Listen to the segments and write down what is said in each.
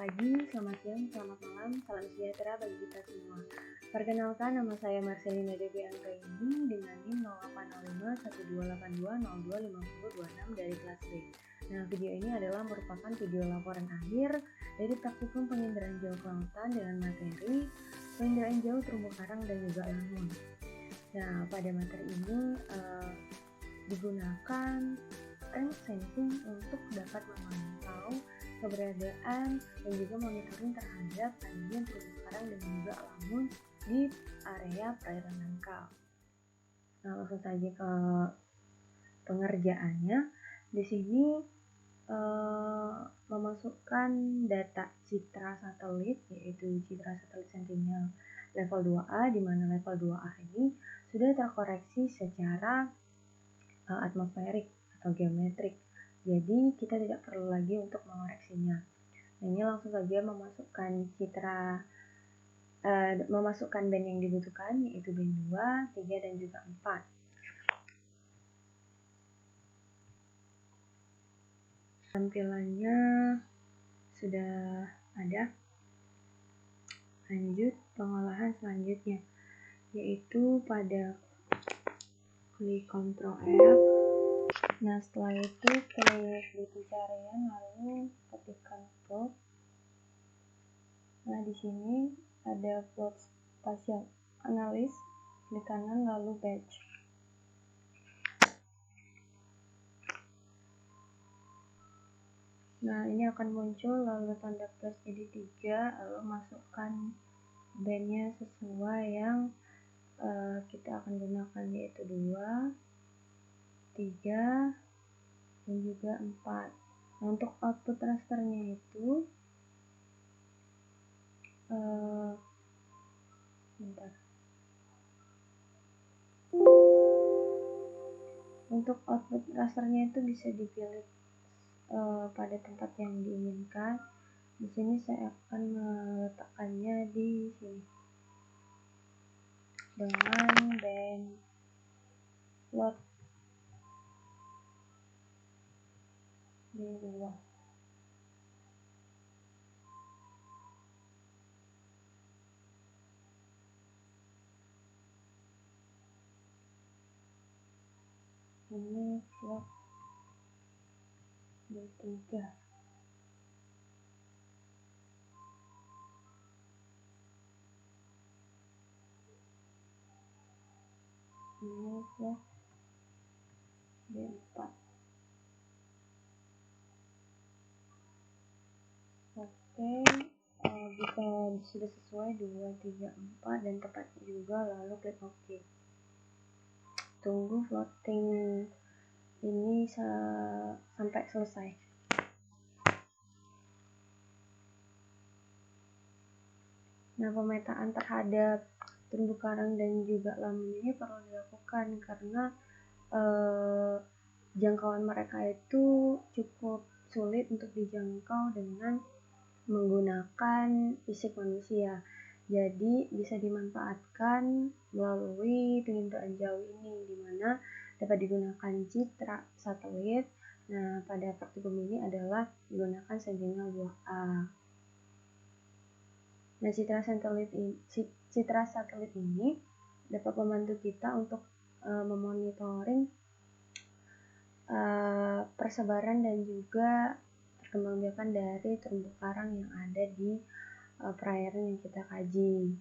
pagi, selamat siang, selamat malam, salam sejahtera bagi kita semua. Perkenalkan, nama saya Marcelina Devi Anggraini dengan NIM 08051282025026 dari kelas B. Nah, video ini adalah merupakan video laporan akhir dari praktikum penginderaan jauh kelautan dengan materi penginderaan jauh terumbu karang dan juga lamun. Nah, pada materi ini digunakan range sensing untuk dapat memantau keberadaan dan juga monitoring terhadap adanya terumbu karang dan juga lamun di area perairan dangkal. Nah, langsung saja ke pengerjaannya. Di sini memasukkan data citra satelit, yaitu citra satelit Sentinel level 2A, di mana level 2A ini sudah terkoreksi secara atmosferik atau geometrik. Jadi kita tidak perlu lagi untuk mengoreksinya. Nah, ini langsung saja memasukkan band yang dibutuhkan, yaitu band 2, 3, dan juga 4. Tampilannya sudah ada. Lanjut pengolahan selanjutnya, yaitu pada klik Ctrl F. Nah, setelah itu klik di pencarian lalu ketikkan plot. Nah, di sini ada plot spatial analysis, klik kanan lalu batch. Nah, ini akan muncul lalu tanda plus jadi 3, lalu masukkan bandnya sesuai yang kita akan gunakan, yaitu 2, 3, dan juga 4. Nah, untuk output rasternya itu untuk output rasternya itu bisa dipilih pada tempat yang diinginkan. Di sini saya akan meletakkannya di sini dengan band plot di 2. Ini plot di 3. Ini plot di 4. Oke, jika sudah sesuai 2, 3, 4 dan tepat juga, lalu klik OK. Tunggu floating ini sampai selesai. Nah, pemetaan terhadap terumbu karang dan juga lamun ini perlu dilakukan karena jangkauan mereka itu cukup sulit untuk dijangkau dengan menggunakan fisik manusia. Jadi bisa dimanfaatkan melalui penginderaan jauh ini, di mana dapat digunakan citra satelit. Nah, pada praktikum ini adalah menggunakan Sentinel 2A. Nah, citra satelit ini dapat membantu kita untuk memonitoring persebaran dan juga perkembangbiakan dari terumbu karang yang ada di perairan yang kita kaji.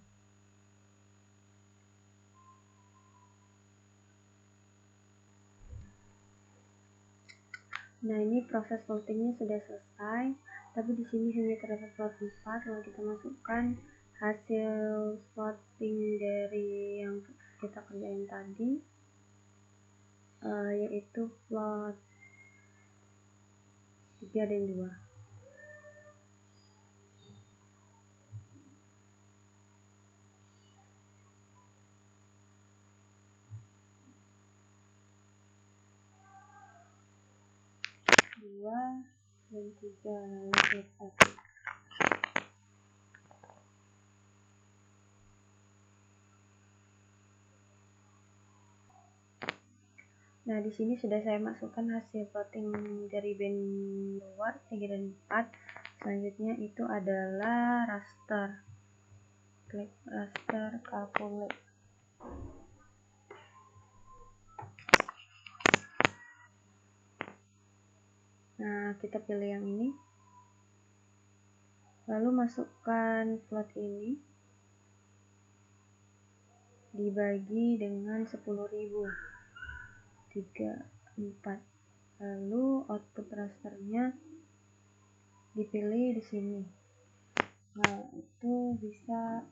Nah, ini proses plottingnya sudah selesai, tapi di sini hanya terdapat plot 4. Lalu kita masukkan hasil plotting dari yang kita kerjain tadi, yaitu plot 3 dan 2. Dan 3, lalu klik 1. Nah, di sini sudah saya masukkan hasil plotting dari band luar 3 dan 4. Selanjutnya itu adalah raster. Klik raster, calculate. Nah, kita pilih yang ini. Lalu masukkan plot ini dibagi dengan 10.000. 3, 4. Lalu output rasternya dipilih di sini. Nah, itu bisa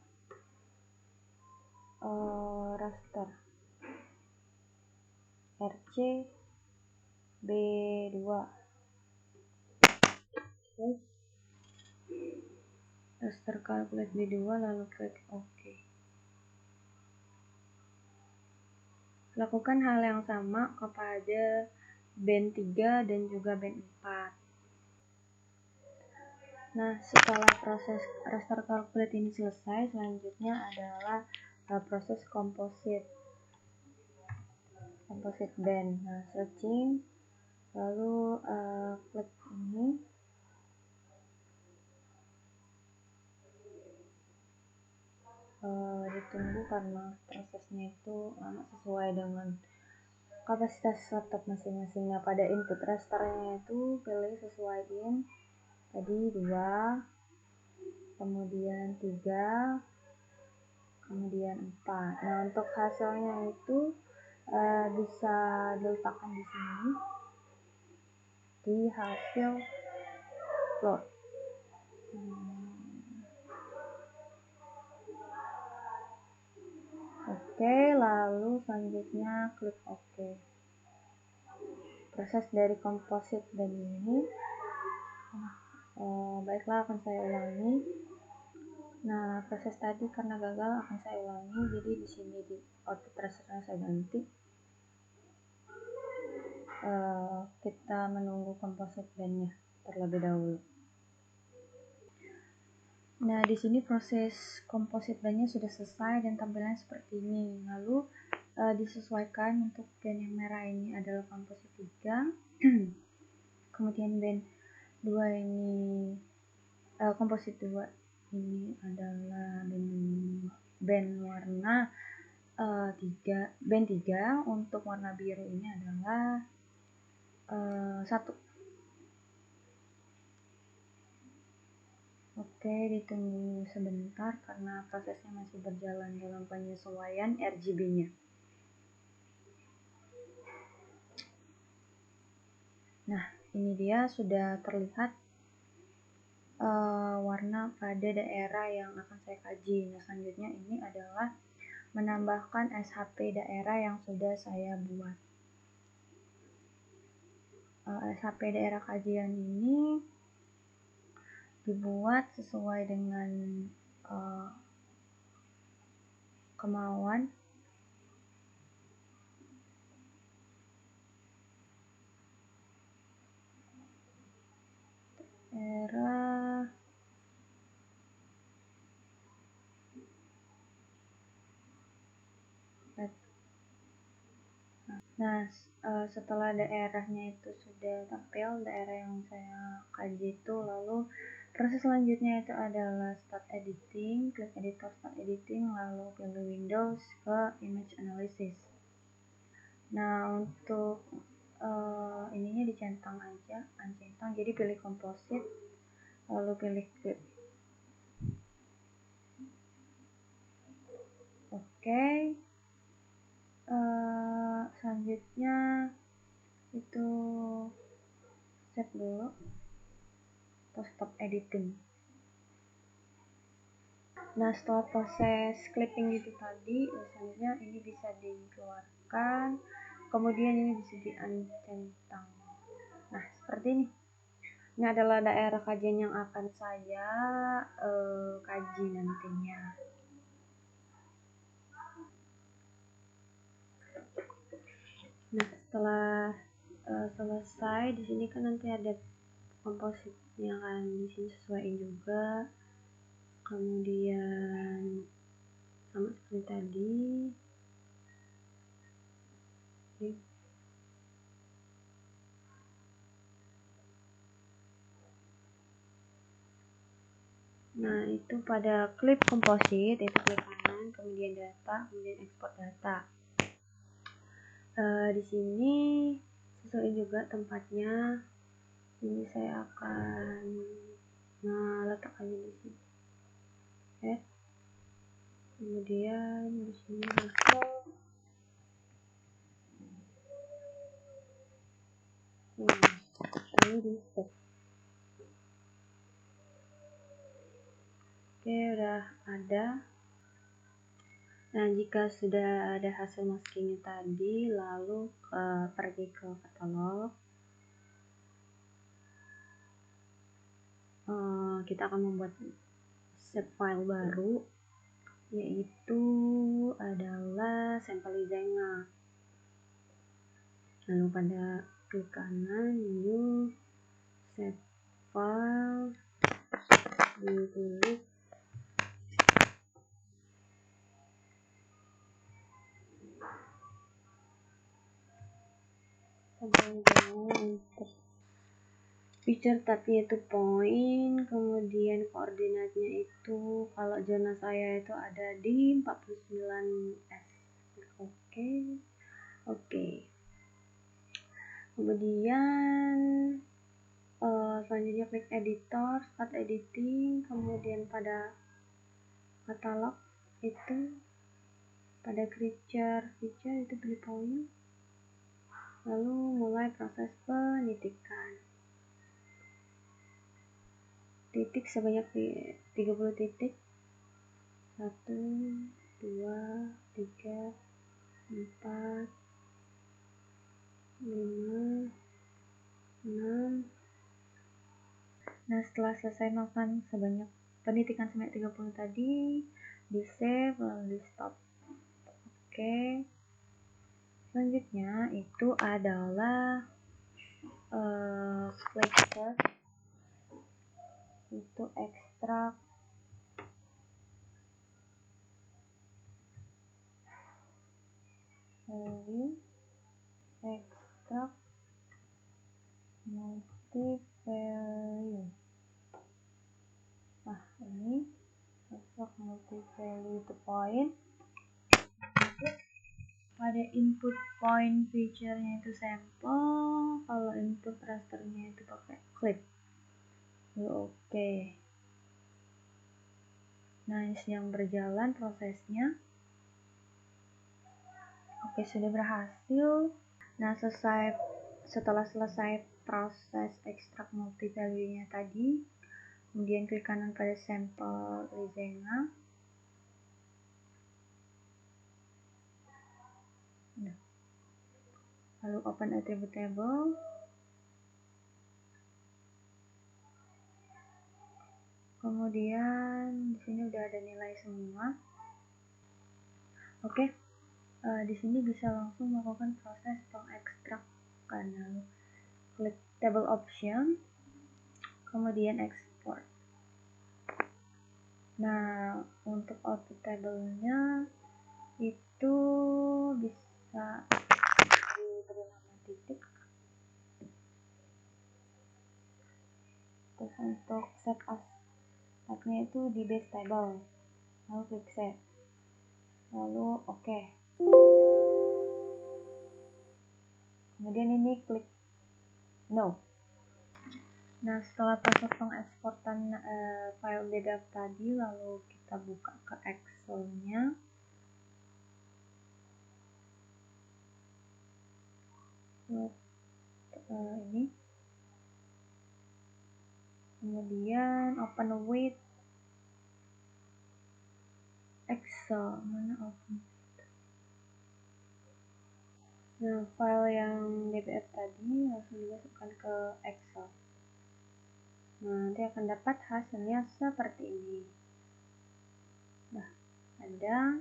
raster RC B2. Raster calculate B2, lalu klik OK. Lakukan hal yang sama kepada band 3 dan juga band 4. Nah, setelah proses raster calculate ini selesai, selanjutnya adalah proses composite band. Nah, searching, lalu klik ini. Ditunggu karena prosesnya itu lama sesuai dengan kapasitas laptop masing-masing. Nah, pada input rasternya itu pilih sesuaiin tadi 2, kemudian 3, kemudian 4. Nah, untuk hasilnya itu bisa diletakkan di sini di hasil plot. Oke, lalu selanjutnya klik OK. Proses dari composite band ini, baiklah, akan saya ulangi. Nah, proses tadi karena gagal akan saya ulangi, jadi di sini di output rasternya saya ganti. Kita menunggu composite bandnya terlebih dahulu. Nah, di sini proses composite bandnya sudah selesai dan tampilannya seperti ini. Lalu disesuaikan untuk band yang merah ini adalah composite 3. Kemudian band 2 ini composite 2 ini adalah band warna 3. Band 3 untuk warna biru ini adalah 1. Oke, ditunggu sebentar karena prosesnya masih berjalan dalam penyesuaian RGB-nya. Nah, ini dia sudah terlihat warna pada daerah yang akan saya kaji. Nah, selanjutnya ini adalah menambahkan SHP daerah yang sudah saya buat. SHP daerah kajian ini dibuat sesuai dengan kemauan daerah Nah, setelah daerahnya itu sudah tampil, daerah yang saya kaji itu, lalu proses selanjutnya itu adalah start editing, klik editor start editing, lalu pilih Windows ke image analysis. Nah, untuk ininya dicentang aja, uncentang, jadi pilih composite, lalu pilih clip. Oke. Selanjutnya itu save dulu atau stop editing. Nah, setelah proses clipping itu tadi, selanjutnya ini bisa dikeluarkan, kemudian ini bisa di-uncentang. Nah, seperti ini. Ini adalah daerah kajian yang akan saya kaji nantinya. Nah, setelah selesai, di sini kan nanti ada kompositnya kan, di sini sesuaiin juga. Kemudian sama seperti tadi. Nah, itu pada klik komposit, itu klik kanan, kemudian data, kemudian ekspor data. Di sini sesuai juga tempatnya. Ini saya akan letakkannya di sini. Kemudian di sini masuk. Ini di set. Oke, udah ada. Nah, jika sudah ada hasil maskingnya tadi, lalu pergi ke katalog. Kita akan membuat save file baru, yaitu adalah sampel Zenga. Lalu pada klik kanan, new, save file, ditulis feature tabnya itu point, kemudian koordinatnya itu kalau zona saya itu ada di 49S. Oke. Kemudian selanjutnya klik editor, start editing, kemudian pada katalog itu pada feature itu pilih point, lalu mulai proses penitikan. Titik sebanyak 30 titik. 1, 2, 3, 4, 5, 6. Nah, setelah selesai melakukan penitikan sebanyak 30 tadi, di save lalu di stop. Oke. Selanjutnya itu adalah klik search, itu ekstrak value, ekstrak multi value. Nah, ini ekstrak multi value to point. Pada input point feature-nya itu sampel, kalau input rasternya itu pakai clip. Oke. Nah, yang berjalan prosesnya. Oke, sudah berhasil. Nah, setelah selesai proses ekstrak multi value-nya tadi, kemudian klik kanan pada sampel Zenga. Lalu open attribute table. Kemudian di sini udah ada nilai semua. Oke. Di sini bisa langsung melakukan proses pengekstrak lalu klik table option, kemudian export. Nah, untuk output table-nya itu bisa diberi nama titik. Terus untuk set as-nya itu di base table, lalu klik set, lalu oke. Kemudian ini klik no. Nah, setelah proses pengeksportan file DDAV tadi, lalu kita buka ke Excel-nya. Ini. Kemudian open with Excel. Mana open? Nah, file yang DBF tadi langsung dimasukkan ke Excel. Nah, nanti akan dapat hasilnya seperti ini. Nah, ada.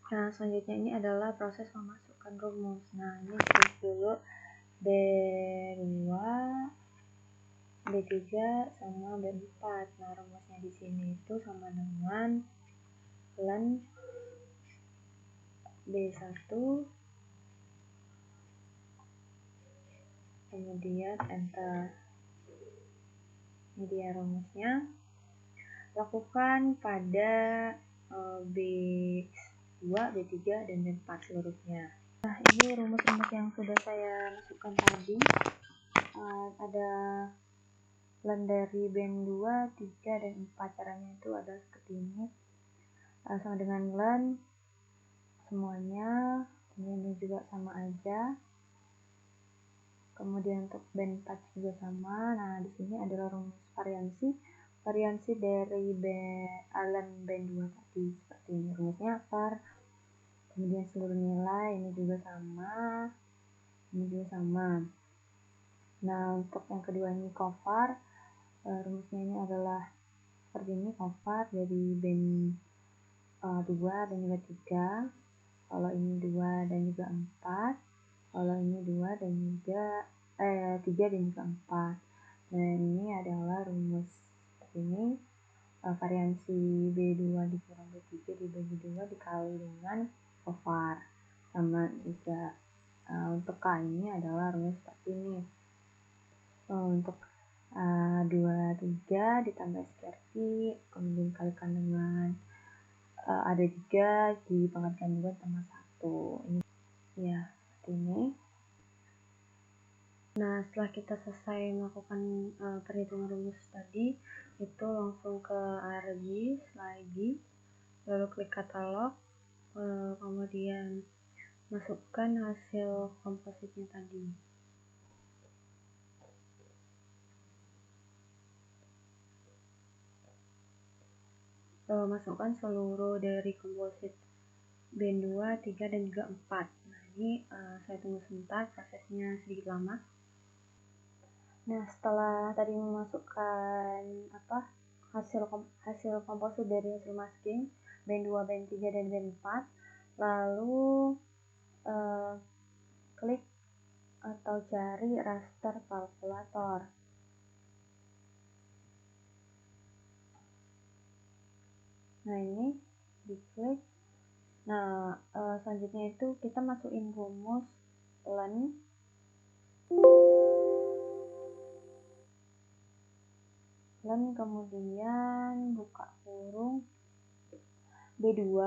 Nah, selanjutnya ini adalah proses memasukkan rumus. Nah, ini tulis dulu B2, B3 sama B4. Nah, rumusnya di sini itu sama dengan ln B1 kemudian enter. Ini dia rumusnya. Lakukan pada B2, B3, dan B4 seluruhnya. Nah, ini rumus-rumus yang sudah saya masukkan tadi. Ada len dari band 2, 3, dan 4. Caranya itu adalah seperti ini. Sama dengan len semuanya, ini juga sama aja. Kemudian untuk band 4 juga sama. Nah, di sini adalah rumus variansi dari len band 2 tadi. Seperti ini rumusnya akar. Kemudian seluruh nilai ini juga sama. Ini juga sama. Nah, untuk yang kedua ini covar. Rumusnya ini adalah seperti ini, covar dari band 2 dan juga 3. Kalau ini 2 dan juga 4. Kalau ini 2 dan juga 3 dan juga 4. Dan ini adalah rumus seperti ini. Variansi B2 dikurang B3 dibagi 2 dikali dengan covar. Sama juga untuk K ini adalah rumus seperti ini. Untuk 23 ditambah SKRT, kemudian dikalikan dengan ada 3 dipangkatkan 2 tambah 1. Ini ya, seperti ini. Nah, setelah kita selesai melakukan perhitungan rumus tadi, itu langsung ke ARGIS lagi, lalu klik katalog, kemudian masukkan hasil kompositnya tadi. Masukkan seluruh dari komposit band 2, 3, dan juga 4. Nah, ini saya tunggu sebentar, prosesnya sedikit lama. Nah, setelah tadi memasukkan hasil komposit dari hasil masking band 2, band 3, dan band 4, lalu klik atau cari raster kalkulator. Nah, ini diklik. Nah, selanjutnya itu kita masukin rumus len kemudian buka kurung B2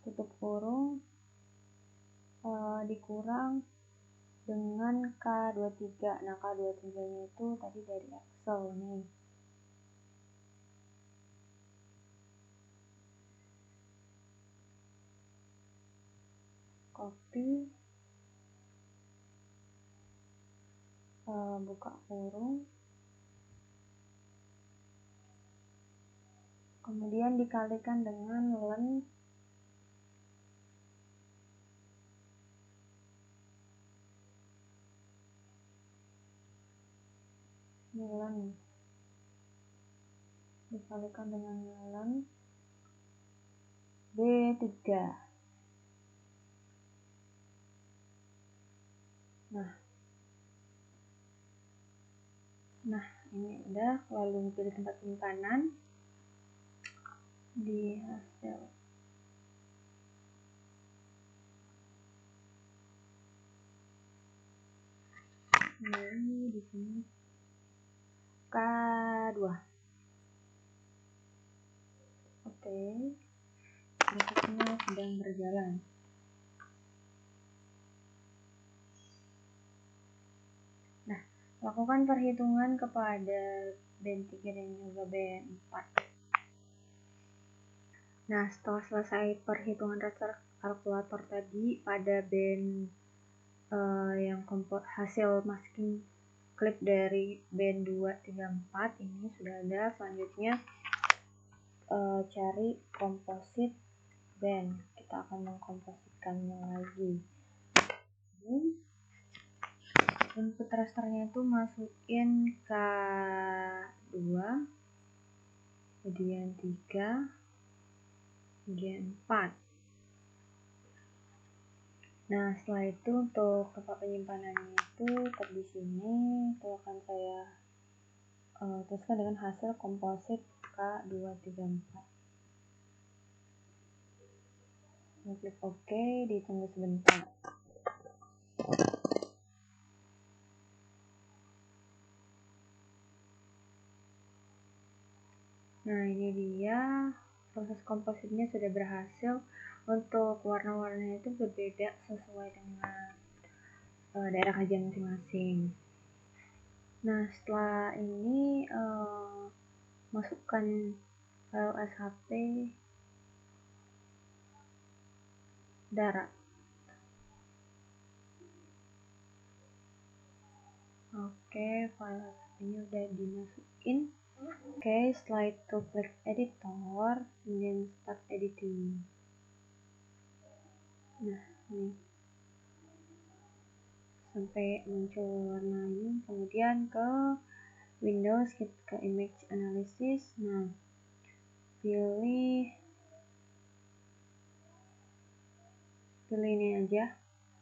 tutup kurung dikurang dengan K23. Nah, K23 nya itu tadi dari Excel nih. Copy, buka kurung, kemudian dikalikan dengan len dikalikan dengan len B3. Nah, ini udah. Lalu pilih tempat penyimpanan di hasil. Lalu di sini K2. Oke. Prosesnya sedang berjalan. Nah, lakukan perhitungan kepada band 3 dan juga band 4. Nah, setelah selesai perhitungan raster kalkulator tadi pada band yang hasil masking klip dari band 2, 3, 4 ini sudah ada. Selanjutnya cari komposit band. Kita akan mengkompositkannya lagi. Input rasternya itu masukin K2, kemudian 3, kemudian 4. Nah, setelah itu untuk tempat penyimpanannya itu di sini itu akan saya tuliskan dengan hasil komposit K234. Klik OK, ditunggu sebentar. kompositnya sudah berhasil. Untuk warna-warnanya itu berbeda sesuai dengan daerah kajian masing-masing. Nah, setelah ini masukkan file SHP darat. Oke, file SHP-nya udah dimasukin. Oke, setelah itu klik editor, kemudian start editing. Nah, ini sampai muncul warna ini, kemudian ke Windows, kita ke image analysis. Nah, pilih ini aja,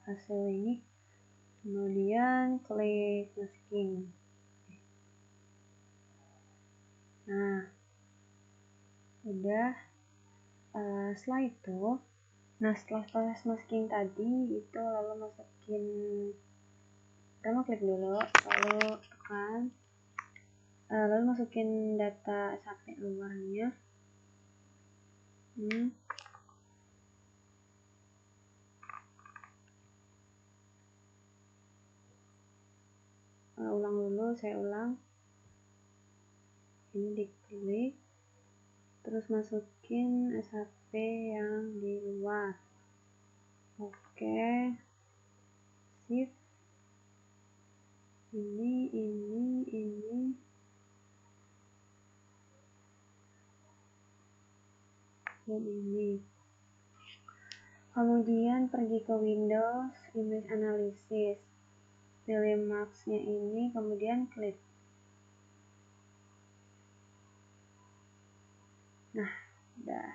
hasil ini, kemudian klik masking. Nah, udah. Setelah itu, setelah proses masking tadi itu, lalu masukin, pertama klik dulu, lalu tekan, lalu masukin data SHP luarnya. Ulang dulu, saya ulang. Ini diklik, terus masukin SHP yang di luar. Oke, shift ini dan ini. Kemudian pergi ke Windows, Image Analysis, pilih marks-nya ini, kemudian klik. Nah, udah.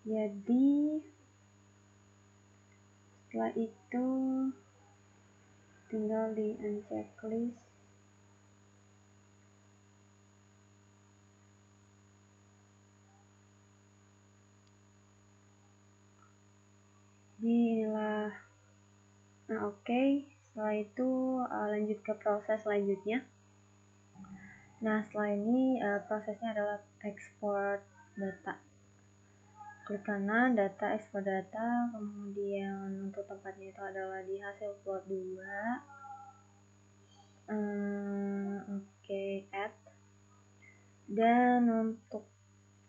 Jadi setelah itu tinggal di unchecklist. Inilah. Nah, oke. Setelah itu lanjut ke proses selanjutnya. Nah, setelah ini prosesnya adalah export data. Klik kanan, data, export data, kemudian untuk tempatnya itu adalah di hasil plot 2. Oke, add. Dan untuk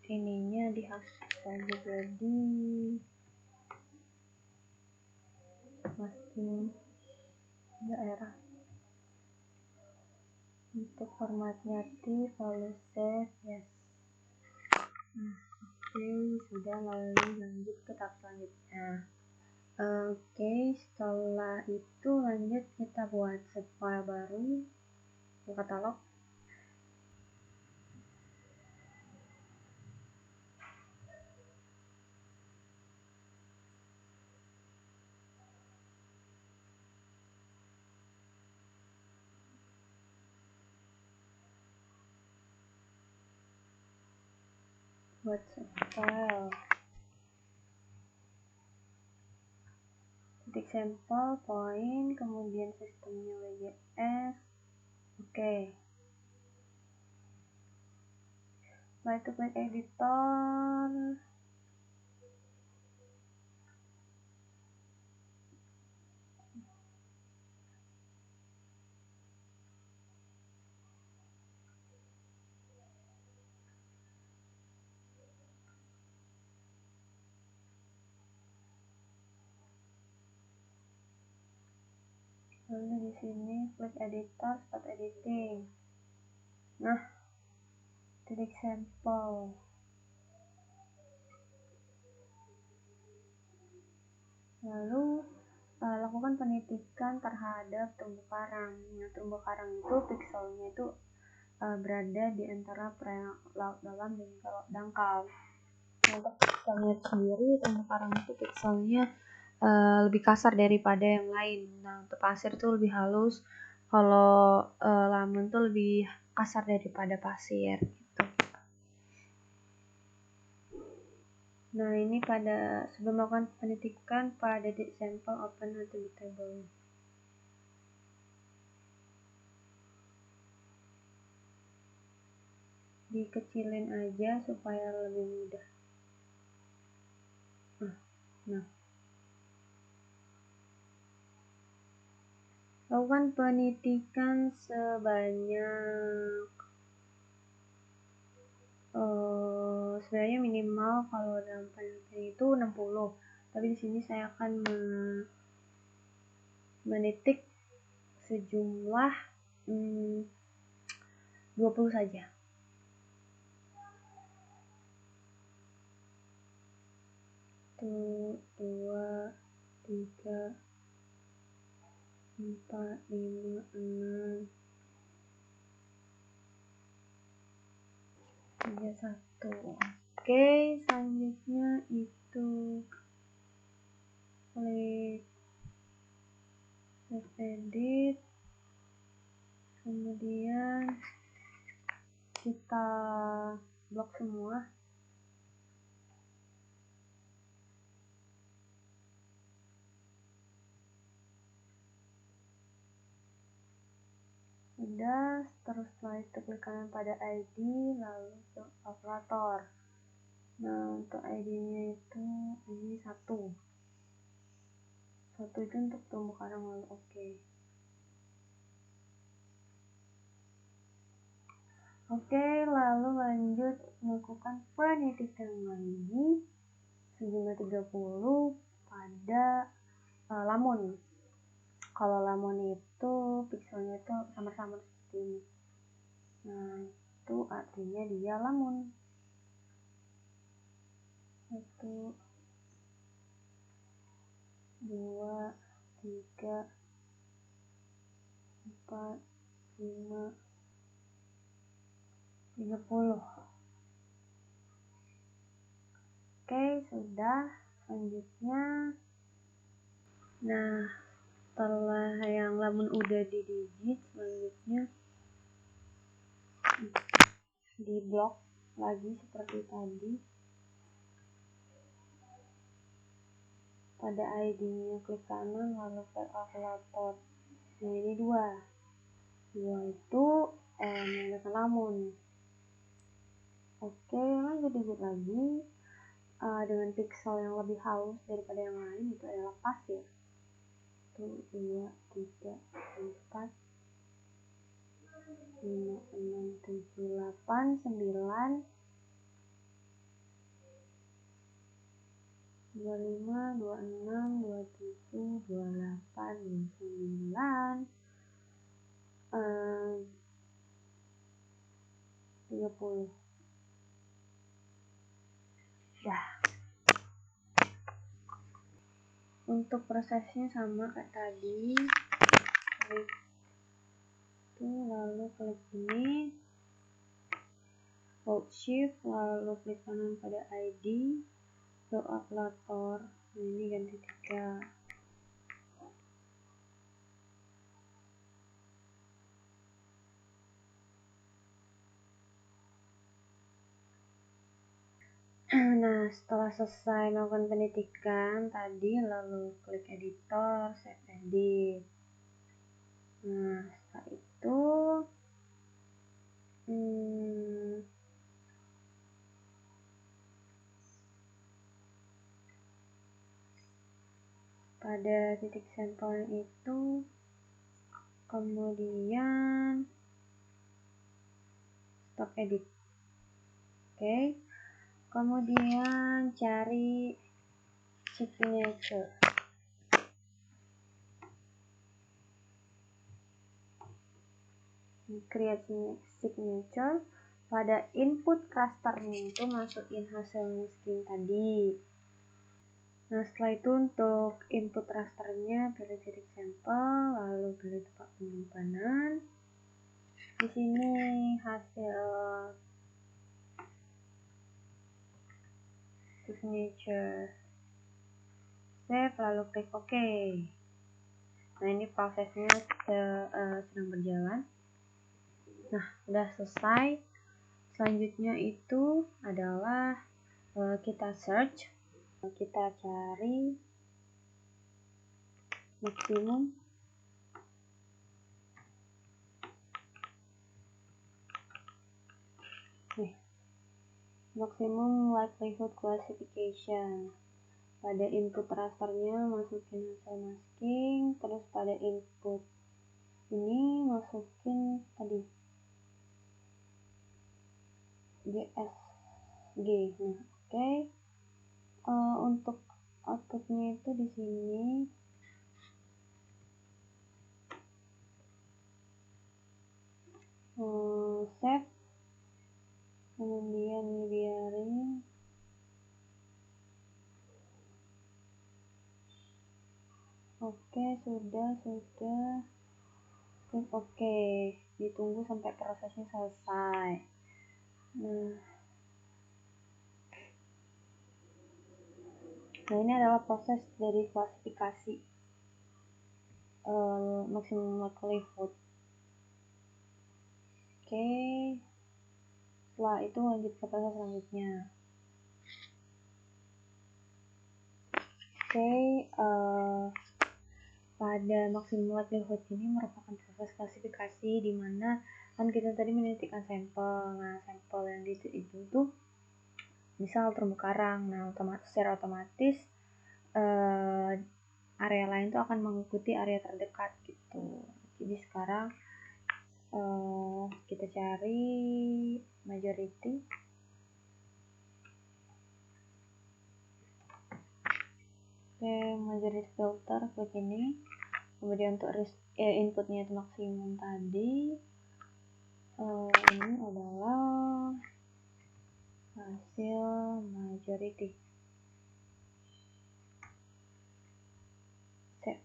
ininya di hasil jadi masking daerah. Untuk formatnya TIFF, lalu save, yes. Oke, sudah, lalu lanjut ke tahap selanjutnya. Oke, setelah itu lanjut kita buat save file baru ke katalog. Buat save file, titik sampel, point, kemudian sistemnya WGS. Oke. Setelah itu klik editor. Lalu di sini klik editor, start editing. Nah, titik sampel. Lalu lakukan penitikan terhadap terumbu karang. Nah, terumbu karang itu pikselnya itu berada di antara laut dalam dan laut dangkal. Untuk pikselnya sendiri, terumbu karang itu pikselnya lebih kasar daripada yang lain. Nah, untuk pasir itu lebih halus, kalau lamun itu lebih kasar daripada pasir gitu. Nah, ini pada sebelum melakukan penitikan pada titik sampel open attribute table. Dikecilin aja supaya lebih mudah. Nah, lakukan penitikan sebanyak sebenarnya minimal kalau dalam penelitian itu 60, tapi di sini saya akan menitik sejumlah 20 saja. 1, 2, 3, 4, 5, 6, 3, 1. Oke, selanjutnya itu klik save edit, kemudian kita blok semua. Sudah, terus setelah itu klik kanan pada ID, lalu ke kalkulator. Nah, untuk ID-nya itu ini 1. 1 itu untuk terumbu karang, lalu oke. Oke, lalu lanjut melakukan penitikan lagi sejumlah 30 pada lamun. Kalau lamun itu pixelnya itu samar-samar seperti ini. Nah, itu artinya dia lamun. 1, 2, 3, 4, 5, 30. Oke, sudah. Selanjutnya, nah, setelah yang lamun udah di digit, selanjutnya di blok lagi seperti tadi. Pada ID-nya klik kanan lalu ke kalkulator. Nah, ini 2 itu menggunakan lamun. Oke, lanjut digit lagi. Dengan pixel yang lebih halus daripada yang lain, itu adalah pasir. 1, 2, 3, 4, 5, 6, 7, 8, 9, 25, 26, 27, 28, 29, 30. Dah. Untuk prosesnya sama kayak tadi. Klik itu, lalu klik ini, hold shift, lalu klik kanan pada ID, ke kalkulator. Nah, ini ganti 3. Nah, setelah selesai melakukan penitikan tadi, lalu klik editor, save edit. Nah, setelah itu pada titik sampel itu, kemudian stop edit. Oke. Kemudian cari signature. Create signature. Pada input rasternya itu masukin hasilnya skin tadi. Nah, setelah itu untuk input rasternya pilih titik sampel, lalu pilih tempat penyimpanan. Di sini hasil signature. Save, lalu klik OK. Nah, ini prosesnya sedang berjalan. Nah, sudah selesai. Selanjutnya itu adalah kita search. Kita cari maksimum maximum likelihood classification. pada input rasternya masukin hasil masking, terus pada input ini masukin tadi GSG. Nah, oke. Untuk outputnya itu di sini save, kemudian biarin. Oke, sudah. Klik oke, ditunggu sampai prosesnya selesai. Nah, ini adalah proses dari klasifikasi maximum likelihood. Oke, setelah itu lanjut ke proses selanjutnya. Oke, pada maximum likelihood ini merupakan proses klasifikasi di mana kan kita tadi menitikkan sampel. Nah, sampel yang itu tuh misal terumbu karang. Nah, secara otomatis area lain tuh akan mengikuti area terdekat gitu. Jadi sekarang kita cari majority. Oke, majority filter, klik ini. Kemudian untuk inputnya itu maksimum tadi. Ini adalah hasil majority. Save.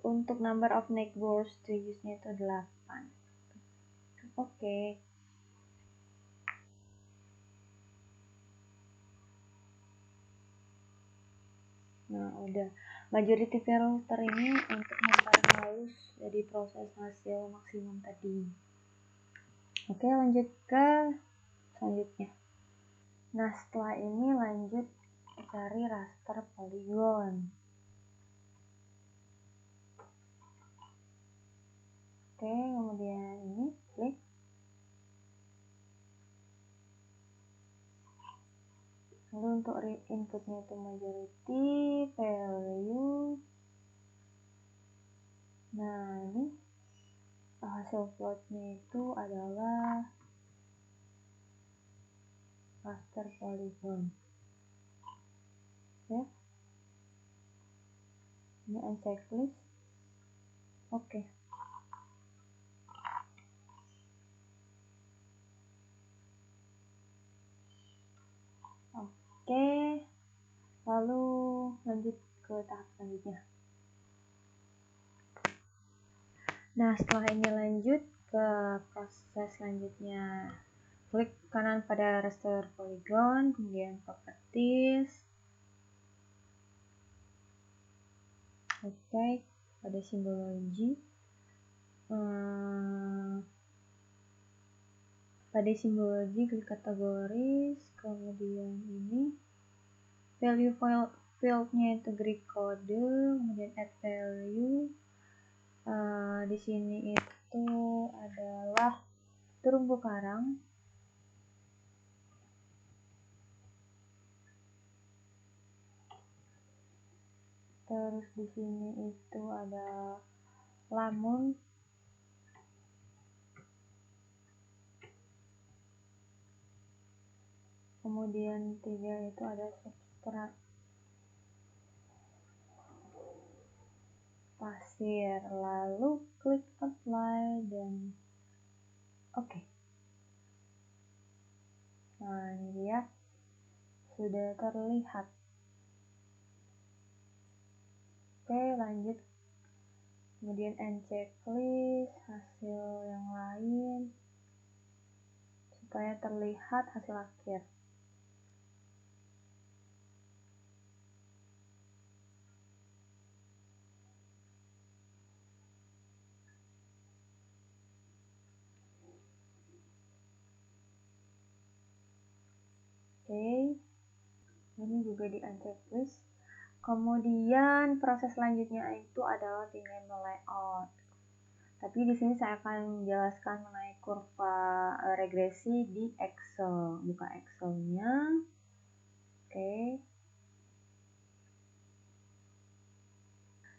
Untuk number of neighbors to use-nya itu 8. Oke. Nah, udah. Majority filter ini untuk memperhalus dari proses hasil maksimum tadi. Oke, lanjut ke selanjutnya. Nah, setelah ini lanjut cari raster polygon. Oke, kemudian ini klik. Lalu untuk inputnya itu majority value. Nah, ini hasil plotnya itu adalah raster polygon. Ya. Ini unchecklist. Oke. Oke. Lalu lanjut ke tahap selanjutnya. Nah, setelah ini lanjut ke proses selanjutnya. Klik kanan pada raster polygon, kemudian properties. Oke, pada simbologi. Pada simbologi klik kategoris, kemudian ini value fieldnya itu Greek code, kemudian add value. Di sini itu adalah terumbu karang. Terus di sini itu ada lamun. Kemudian 3 itu ada substrat pasir. Lalu klik apply dan oke. Nah, ini dia sudah terlihat. Oke, lanjut. Kemudian end checklist hasil yang lain supaya terlihat hasil akhir. Oke, ini juga di unchecklist. Kemudian proses selanjutnya itu adalah dengan layout. Tapi di sini saya akan menjelaskan mengenai kurva regresi di Excel. Buka Excelnya. Oke.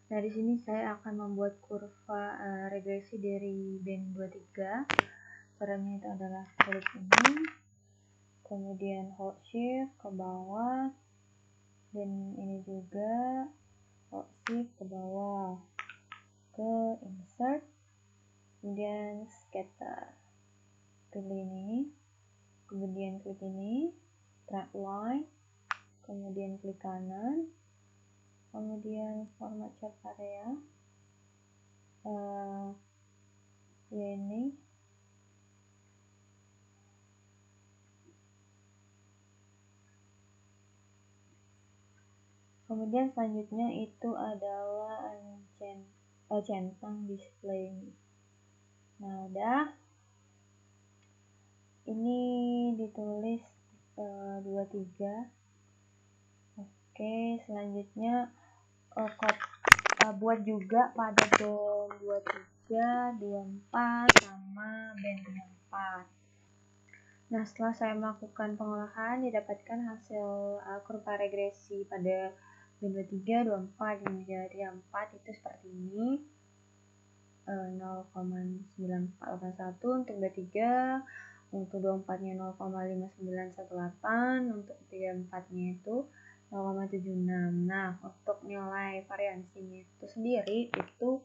Nah, di sini saya akan membuat kurva regresi dari band 23. Caranya itu adalah klik ini, kemudian hold shift ke bawah, dan ini juga hold shift ke bawah, ke insert, kemudian scatter. Pilih ini, kemudian klik ini, track line, kemudian klik kanan, kemudian format chart area, ini, kemudian selanjutnya itu adalah centang display. Nah, udah, ini ditulis 23. Oke, selanjutnya buat juga pada band 23, 24 sama band 34. Nah, setelah saya melakukan pengolahan, didapatkan hasil kurva regresi pada band 23, 24, dan juga 34 itu seperti ini. 0,9481 untuk 23, untuk 24-nya 0,5918, untuk 34-nya itu 0,76. Nah, untuk nilai variansinya itu sendiri itu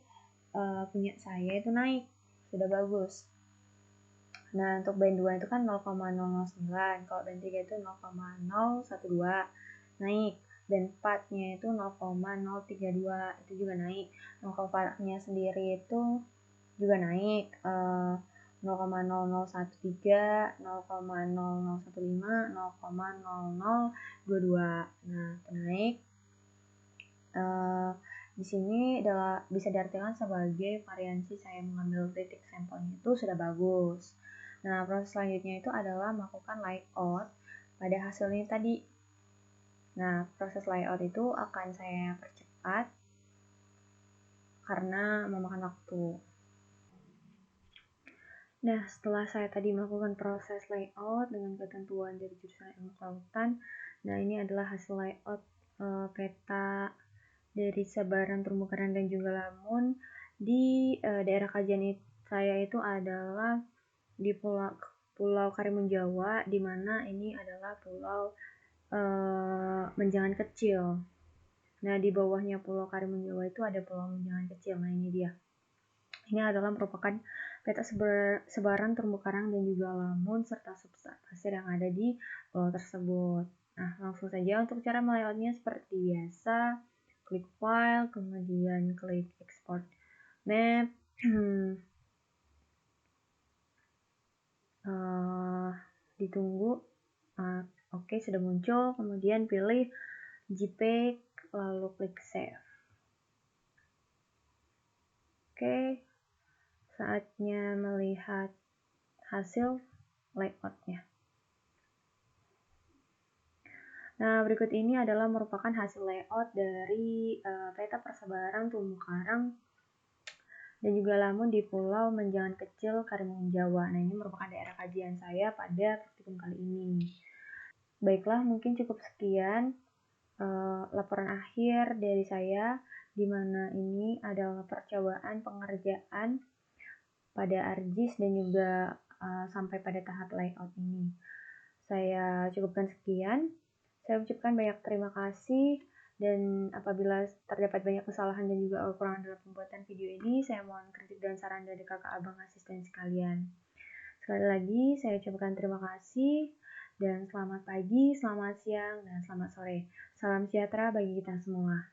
punya saya itu naik, sudah bagus. Nah, untuk band 2 itu kan 0,009, kalau band 3 itu 0,012, naik. Band 4-nya itu 0,032, itu juga naik. Nah, kalau nya sendiri itu juga naik, 0,0013, 0,0015, 0,0022. Nah, naik. Di sini bisa diartikan sebagai variansi saya mengambil titik sampelnya itu sudah bagus. Nah, proses selanjutnya itu adalah melakukan layout pada hasilnya tadi. Nah, proses layout itu akan saya percepat karena memakan waktu. Nah, setelah saya tadi melakukan proses layout dengan ketentuan dari jurusan ilmu kelautan, nah ini adalah hasil layout peta dari sebaran terumbu karang dan juga lamun di daerah kajian saya itu adalah di Pulau Karimun Jawa, di mana ini adalah pulau menjangan kecil. Nah, di bawahnya Pulau Karimun Jawa itu ada pulau menjangan kecil. Nah, ini dia. Ini adalah merupakan peta sebaran terumbu karang dan juga lamun serta substrat pasir yang ada di pulau tersebut. Nah, langsung saja untuk cara melayoutnya seperti biasa. Klik file, kemudian klik export map. Ditunggu. Oke, sudah muncul. Kemudian pilih JPEG, lalu klik save. Oke, saatnya melihat hasil layoutnya. Nah, berikut ini adalah merupakan hasil layout dari peta persebaran terumbu karang dan juga lamun di Pulau Menjangan Kecil Karimun Jawa. Nah, ini merupakan daerah kajian saya pada praktikum kali ini. Baiklah, mungkin cukup sekian laporan akhir dari saya, di mana ini adalah percobaan pengerjaan pada ArcGIS dan juga sampai pada tahap layout ini. Saya cukupkan sekian. Saya ucapkan banyak terima kasih, dan apabila terdapat banyak kesalahan dan juga kekurangan dalam pembuatan video ini, saya mohon kritik dan saran dari kakak abang asisten sekalian. Sekali lagi, saya ucapkan terima kasih, dan selamat pagi, selamat siang, dan selamat sore. Salam sejahtera bagi kita semua.